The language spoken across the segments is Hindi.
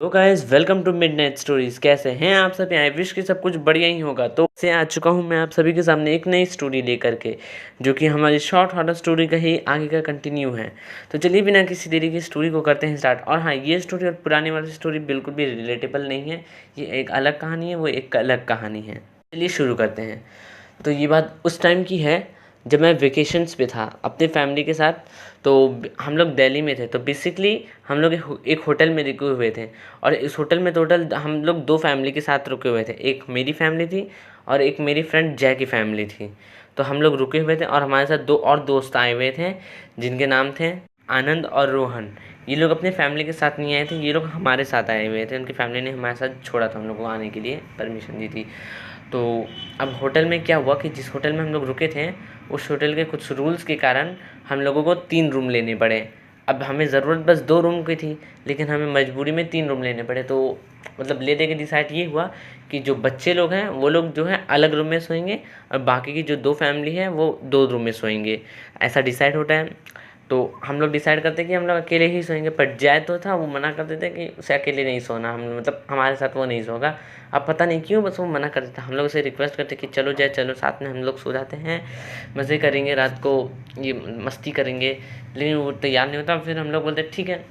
तो guys welcome to Midnight Stories. कैसे हैं आप सब? आई विश कि सब कुछ बढ़िया ही होगा। तो से आ चुका हूं मैं आप सभी के सामने एक नई स्टोरी लेकर के, जो कि हमारी शॉर्ट हॉरर स्टोरी का ही आगे का कंटिन्यू है। तो चलिए बिना किसी देरी की स्टोरी को करते हैं स्टार्ट। और हाँ, ये स्टोरी और पुरानी वाली स्टोरी बिल्कुल भी रिलेटेबल नहीं है। ये एक अलग कहानी है, वो एक अलग कहानी है। चलिए शुरू करते हैं। तो ये बात उस टाइम की है जब मैं वेकेशंस पे था अपने फैमिली के साथ। तो हम लोग दिल्ली में थे। तो बेसिकली हम लोग एक होटल में रुके हुए थे। और इस होटल में टोटल हम लोग दो फैमिली के साथ रुके हुए थे। एक मेरी फैमिली थी और एक मेरी फ्रेंड जय की फैमिली थी। तो हम लोग रुके हुए थे और हमारे साथ दो और दोस्त आए हुए थे, जिनके नाम थे आनंद और रोहन। ये लोग अपने फैमिली के साथ नहीं आए थे, ये लोग हमारे साथ आए हुए थे। उनकी फैमिली ने हमारे साथ छोड़ा था, हम लोग को आने के लिए परमिशन दी थी। तो अब होटल में क्या हुआ कि जिस होटल में हम लोग रुके थे, उस होटल के कुछ रूल्स के कारण हम लोगों को 3 रूम लेने पड़े। अब हमें ज़रूरत बस 2 रूम की थी, लेकिन हमें मजबूरी में 3 रूम लेने पड़े। तो मतलब ले दे के डिसाइड ये हुआ कि जो बच्चे लोग हैं वो लोग जो है अलग रूम में सोएंगे, और बाकी की जो 2 फैमिली है वो 2 रूम में सोएंगे। ऐसा डिसाइड होता है। तो हम लोग डिसाइड करते कि हम लोग अकेले ही सोएंगे, पर जय तो था, वो मना कर देते कि उसे अकेले नहीं सोना, हम मतलब हमारे साथ वो नहीं सोगा। अब पता नहीं क्यों बस वो मना कर देता। हम लोग उसे रिक्वेस्ट करते कि चलो जय, चलो साथ में हम लोग सो जाते हैं, मज़े करेंगे रात को, ये मस्ती करेंगे। लेकिन वो तैयार नहीं होता। फिर हम लोग बोलते ठीक है,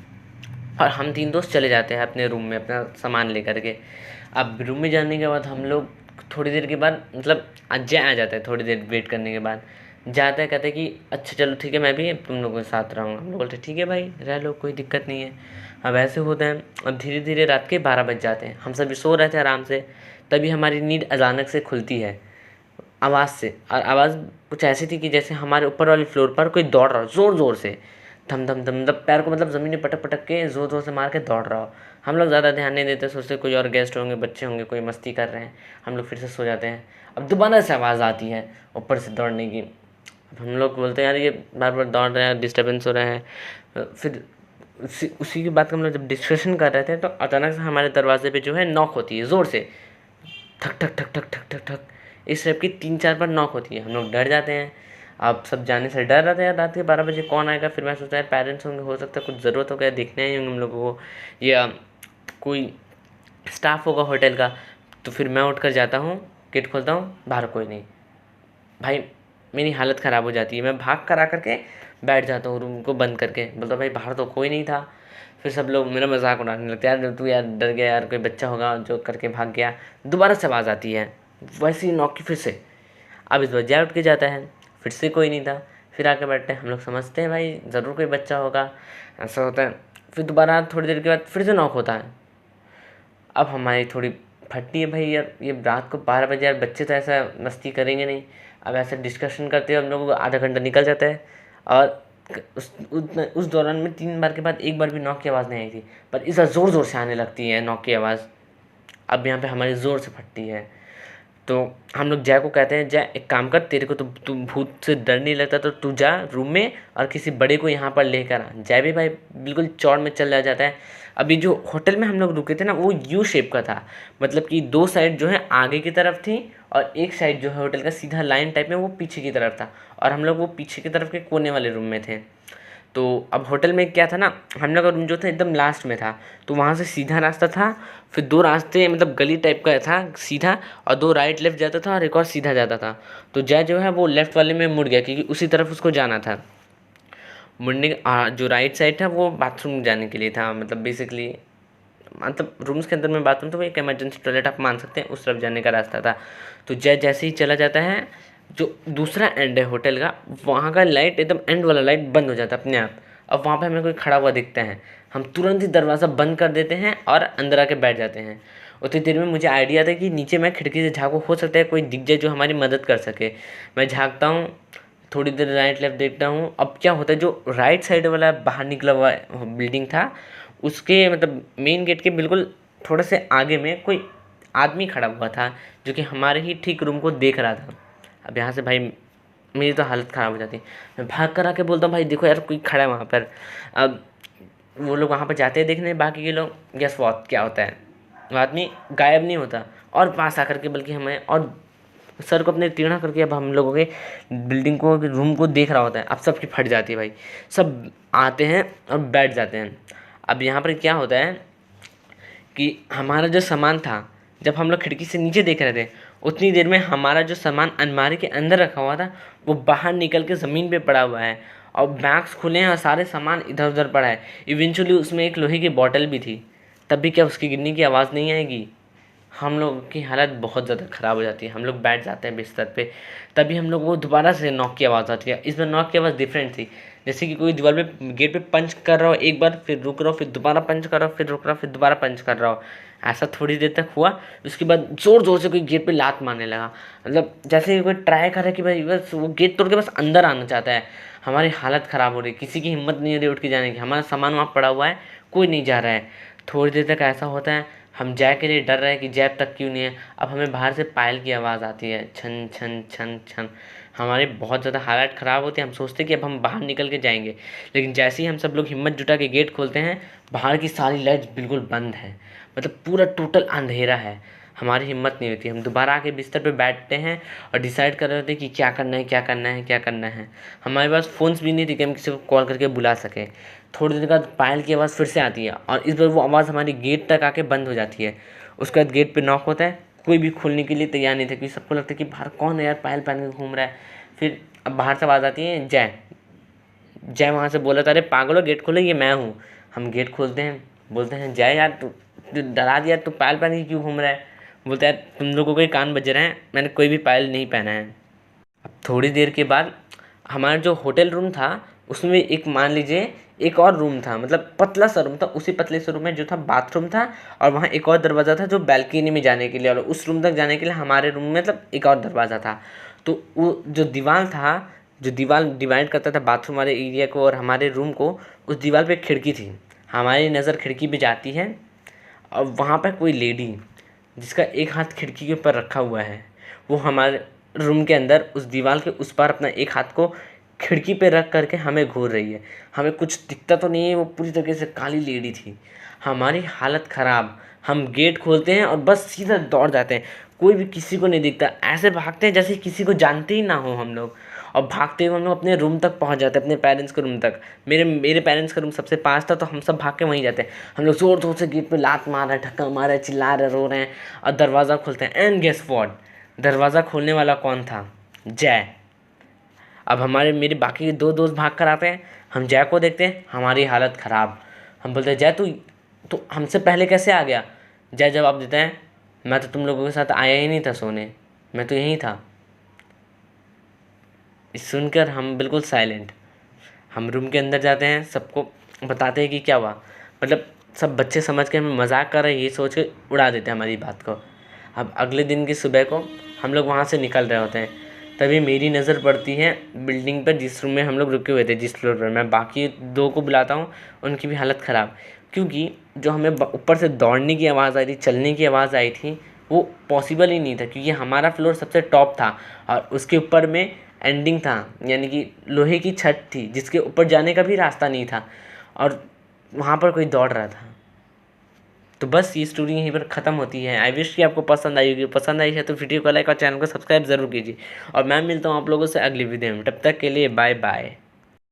और हम 3 दोस्त चले जाते हैं अपने रूम में अपना सामान लेकर के। अब रूम में जाने के बाद हम लोग थोड़ी देर के बाद मतलब जय आ जाता है। थोड़ी देर वेट करने के बाद जाता है, कहते हैं कि अच्छा चलो ठीक है, मैं भी तुम लोगों के साथ रहूँगा। हम लोग बोलते ठीक है भाई, रह लो, कोई दिक्कत नहीं है। अब ऐसे होता है। अब धीरे धीरे रात के 12 बज जाते हैं। हम सभी सो रहे थे आराम से, तभी हमारी नींद अचानक से खुलती है आवाज़ से। और आवाज़ कुछ ऐसी थी कि जैसे हमारे ऊपर वाले फ्लोर पर कोई दौड़ रहा हो ज़ोर ज़ोर से, धम धम धम, मतलब पैर को मतलब ज़मीन में पटक पटक के ज़ोर ज़ोर से मार के दौड़ रहा हो। हम लोग ज़्यादा ध्यान नहीं देते, सोचते कोई और गेस्ट होंगे, बच्चे होंगे, कोई मस्ती कर रहे हैं। हम लोग फिर से सो जाते हैं। अब दोबारा से आवाज़ आती है ऊपर से दौड़ने की। अब हम लोग बोलते हैं यार ये बार बार दौड़ रहे हैं, डिस्टर्बेंस हो रहा है। फिर उसी की बात का हम लोग जब डिस्कशन कर रहे थे, तो अचानक से हमारे दरवाजे पे जो है नॉक होती है ज़ोर से, ठक ठक ठक ठक ठक ठक ठक। इस टाइप की 3-4 बार नॉक होती है। हम लोग डर जाते हैं। आप सब जाने से डर रहे थे यार, रात के 12 बजे कौन आएगा। फिर मैं सोचता है पेरेंट्स होंगे, हो सकता है कुछ ज़रूरत हो गया, देखने आए होंगे हम लोगों को, या कोई स्टाफ होगा होटल का। तो फिर मैं उठ कर जाता हूँ, गेट खोलता हूँ, बाहर कोई नहीं। भाई मेरी हालत ख़राब हो जाती है। मैं भाग कर आकर के बैठ जाता हूँ रूम को बंद करके, बोलता भाई बाहर तो कोई नहीं था। फिर सब लोग मेरा मजाक उड़ाने लगते हैं, यार तू यार डर गया यार, कोई बच्चा होगा जो करके भाग गया। दोबारा से आवाज़ आती है वैसी नॉक की फिर से। अब इस बार जय उठ के जाता है, फिर से कोई नहीं था। फिर आके बैठते हैं। हम लोग समझते हैं भाई ज़रूर कोई बच्चा होगा, ऐसा होता है। फिर दोबारा थोड़ी देर के बाद फिर से नॉक होता है। अब हमारी थोड़ी फटती है, भाई यार ये रात को 12 बजे, यार बच्चे तो ऐसा मस्ती करेंगे नहीं। अब ऐसे डिस्कशन करते हुए हम लोगों को आधा घंटा निकल जाता है। और उस दौरान में 3 बार के बाद एक बार भी नॉक की आवाज़ नहीं आई थी, पर इस बार ज़ोर ज़ोर से आने लगती है नॉक की आवाज़। अब यहाँ पे हमारी ज़ोर से फटती है। तो हम लोग जय को कहते हैं, जय एक काम कर, तेरे को तो तू भूत से डर नहीं लगता तो तू जा रूम में और किसी बड़े को यहाँ पर लेकर आ। जय भी भाई बिल्कुल चौड़ में चला जाता है। अभी जो होटल में हम लोग रुके थे ना, वो यू शेप का था। मतलब कि 2 साइड जो है आगे की तरफ थी, और एक साइड जो है होटल का सीधा लाइन टाइप में वो पीछे की तरफ था। और हम लोग वो पीछे की तरफ के कोने वाले रूम में थे। तो अब होटल में क्या था ना, हम लोग का रूम जो था एकदम लास्ट में था। तो वहाँ से सीधा रास्ता था, फिर 2 रास्ते मतलब गली टाइप का था सीधा, और 2 राइट लेफ्ट जाता था और एक और सीधा जाता था। तो जय जो है वो लेफ्ट वाले में मुड़ गया, क्योंकि उसी तरफ उसको जाना था। मुड़ने जो राइट साइड था वो बाथरूम जाने के लिए था, मतलब बेसिकली मतलब रूम्स के अंदर में बाथरूम, तो वो एक इमरजेंसी टॉयलेट आप मान सकते हैं, उस तरफ जाने का रास्ता था। तो जय जैसे ही चला जाता है, जो दूसरा एंड है होटल का, वहाँ का लाइट एकदम एंड वाला लाइट बंद हो जाता है अपने आप। अब वहाँ पे हमें कोई खड़ा हुआ दिखता है, हम तुरंत ही दरवाज़ा बंद कर देते हैं और अंदर आके बैठ जाते हैं। उतनी देर में मुझे आइडिया था कि नीचे मैं खिड़की से झाँकू, हो सकता है कोई दिख जाए जो हमारी मदद कर सके। मैं झाँकता हूँ, थोड़ी देर राइट लेफ्ट देखता हूँ। अब क्या होता है, जो राइट साइड वाला बाहर निकला हुआ बिल्डिंग था, उसके मतलब मेन गेट के बिल्कुल थोड़े से आगे में कोई आदमी खड़ा हुआ था, जो कि हमारे ही ठीक रूम को देख रहा था। अब यहाँ से भाई मेरी तो हालत ख़राब हो जाती है। मैं भाग कर आके बोलता हूँ भाई देखो यार कोई खड़ा है वहाँ पर। अब वो लोग वहाँ पर जाते हैं देखने, बाकी के लोग, गेस व्हाट क्या होता है, वो आदमी गायब नहीं होता और पास आकर के बल्कि हमें और सर को अपने टेढ़ा करके अब हम लोगों के बिल्डिंग को, रूम को देख रहा होता है। अब सबकी फट जाती है भाई, सब आते हैं और बैठ जाते हैं। अब यहाँ पर क्या होता है कि हमारा जो सामान था, जब हम लोग खिड़की से नीचे देख रहे थे, उतनी देर में हमारा जो सामान अलमारी के अंदर रखा हुआ था वो बाहर निकल के ज़मीन पे पड़ा हुआ है और बैग्स खुले हैं और सारे सामान इधर उधर पड़ा है। इवेंचुअली उसमें एक लोहे की बॉटल भी थी, तब भी क्या उसकी गिरने की आवाज़ नहीं आएगी? हम लोग की हालत बहुत ज़्यादा ख़राब हो जाती है। हम लोग बैठ जाते हैं बिस्तर पे, तभी हम लोग को दोबारा से नॉक की आवाज़ आती है। इस बार नॉक की आवाज़ डिफरेंट थी, जैसे कि कोई दीवार पे गेट पे पंच कर रहा हो एक बार, फिर रुक रहा हो, फिर दोबारा पंच कर रहा हो, फिर रुक रहा हो, फिर दोबारा पंच कर रहा हो। ऐसा थोड़ी देर तक हुआ, उसके बाद ज़ोर ज़ोर से कोई गेट पे लात मारने लगा। मतलब जैसे कोई ट्राई कर रहा है कि भाई बस वो गेट तोड़ के बस अंदर आना चाहता है। हमारी हालत ख़राब हो रही है, किसी की हिम्मत नहीं हो रही उठ के जाने की। हमारा सामान वहाँ पड़ा हुआ है, कोई नहीं जा रहा है। थोड़ी देर तक ऐसा होता है, हम जय के लिए डर रहे हैं कि जय तक क्यों नहीं है। अब हमें बाहर से पायल की आवाज़ आती है, छन छन छन छन। हमारी बहुत ज़्यादा हालत ख़राब होती है। हम सोचते हैं कि अब हम बाहर निकल के जाएंगे, लेकिन जैसे ही हम सब लोग हिम्मत जुटा के गेट खोलते हैं, बाहर की सारी लाइट्स बिल्कुल बंद है, मतलब पूरा टोटल अंधेरा है। हमारी हिम्मत नहीं होती, हम दोबारा आके बिस्तर पे बैठते हैं और डिसाइड कर रहे होते हैं कि क्या करना है, क्या करना है, क्या करना है। हमारे पास फ़ोन्स भी नहीं थे कि हम किसी को कॉल करके बुला सकें। थोड़ी देर बाद पायल की आवाज़ फिर से आती है और इस बार वो आवाज़ हमारी गेट तक आके बंद हो जाती है। उसके बाद गेट पे नॉक होता है, कोई भी खोलने के लिए तैयार नहीं था, क्योंकि सबको लगता है कि बाहर कौन है यार पायल पहन के घूम रहा है। फिर अब बाहर से आवाज़ आती है, जय। जय वहाँ से बोला था, अरे पागलो गेट खोलो, ये मैं हूँ। हम गेट खोलते हैं, बोलते हैं जय यार तू डरा दिया, तू पायल पहन के क्यों घूम रहा है? बोलता है तुम लोगों के कान बज रहे हैं, मैंने कोई भी पायल नहीं पहना है। अब थोड़ी देर के बाद हमारा जो होटल रूम था उसमें एक मान लीजिए एक और रूम था, मतलब पतला सा रूम था। उसी पतले से रूम में जो था बाथरूम था और वहाँ एक और दरवाज़ा था जो बैल्कनी में जाने के लिए, और उस रूम तक जाने के लिए हमारे रूम में मतलब एक और दरवाज़ा था। तो वो जो दीवार था, जो दीवार डिवाइड करता था बाथरूम वाले एरिया को और हमारे रूम को, उस दीवार पे एक खिड़की थी। हमारी नज़र खिड़की पे जाती है और वहाँ पर कोई लेडी जिसका एक हाथ खिड़की के ऊपर रखा हुआ है, वो हमारे रूम के अंदर उस दीवार के उस पार अपना एक हाथ को खिड़की पे रख करके हमें घूर रही है। हमें कुछ दिखता तो नहीं है, वो पूरी तरीके से काली लेडी थी। हमारी हालत ख़राब। हम गेट खोलते हैं और बस सीधा दौड़ जाते हैं, कोई भी किसी को नहीं दिखता, ऐसे भागते हैं जैसे किसी को जानते ही ना हो हम लोग। और भागते हुए हम लोग अपने रूम तक पहुंच जाते हैं, अपने पेरेंट्स के रूम तक। मेरे पेरेंट्स का रूम सबसे पास था, तो हम सब भाग के वहीं जाते हैं। हम लोग ज़ोर ज़ोर से गेट पे लात मार रहे हैं, धक्का मार रहे हैं, चिल्ला रहे, रो रहे हैं और दरवाज़ा खोलते हैं। एंड गेस व्हाट, दरवाज़ा खोलने वाला कौन था? जय। अब मेरे बाकी के 2 दोस्त भाग कर आते हैं, हम जय को देखते हैं, हमारी हालत ख़राब। हम बोलते हैं जय तू हमसे पहले कैसे आ गया? जय जवाब देता है, मैं तो तुम लोगों के साथ आया ही नहीं था सोने, मैं तो यहीं था। सुनकर हम बिल्कुल साइलेंट। हम रूम के अंदर जाते हैं, सबको बताते हैं कि क्या हुआ। मतलब सब बच्चे समझ के हमें मजाक कर रहे हैं ये सोच के उड़ा देते हैं हमारी बात को। अब अगले दिन की सुबह को हम लोग वहाँ से निकल रहे होते हैं, तभी मेरी नज़र पड़ती है बिल्डिंग पर जिस रूम में हम लोग रुके हुए थे, जिस फ्लोर पर। मैं बाकी 2 को बुलाता हूँ, उनकी भी हालत ख़राब, क्योंकि जो हमें ऊपर से दौड़ने की आवाज़ आई थी, चलने की आवाज़ आई थी, वो पॉसिबल ही नहीं था, क्योंकि हमारा फ्लोर सबसे टॉप था और उसके ऊपर में एंडिंग था, यानी कि लोहे की छत थी जिसके ऊपर जाने का भी रास्ता नहीं था और वहाँ पर कोई दौड़ रहा था। तो बस ये स्टोरी यहीं पर ख़त्म होती है। आई विश कि आपको पसंद आई होगी। पसंद आई है तो वीडियो को लाइक और चैनल को सब्सक्राइब ज़रूर कीजिए और मैं मिलता हूँ आप लोगों से अगली वीडियो में। तब तक के लिए बाय बाय।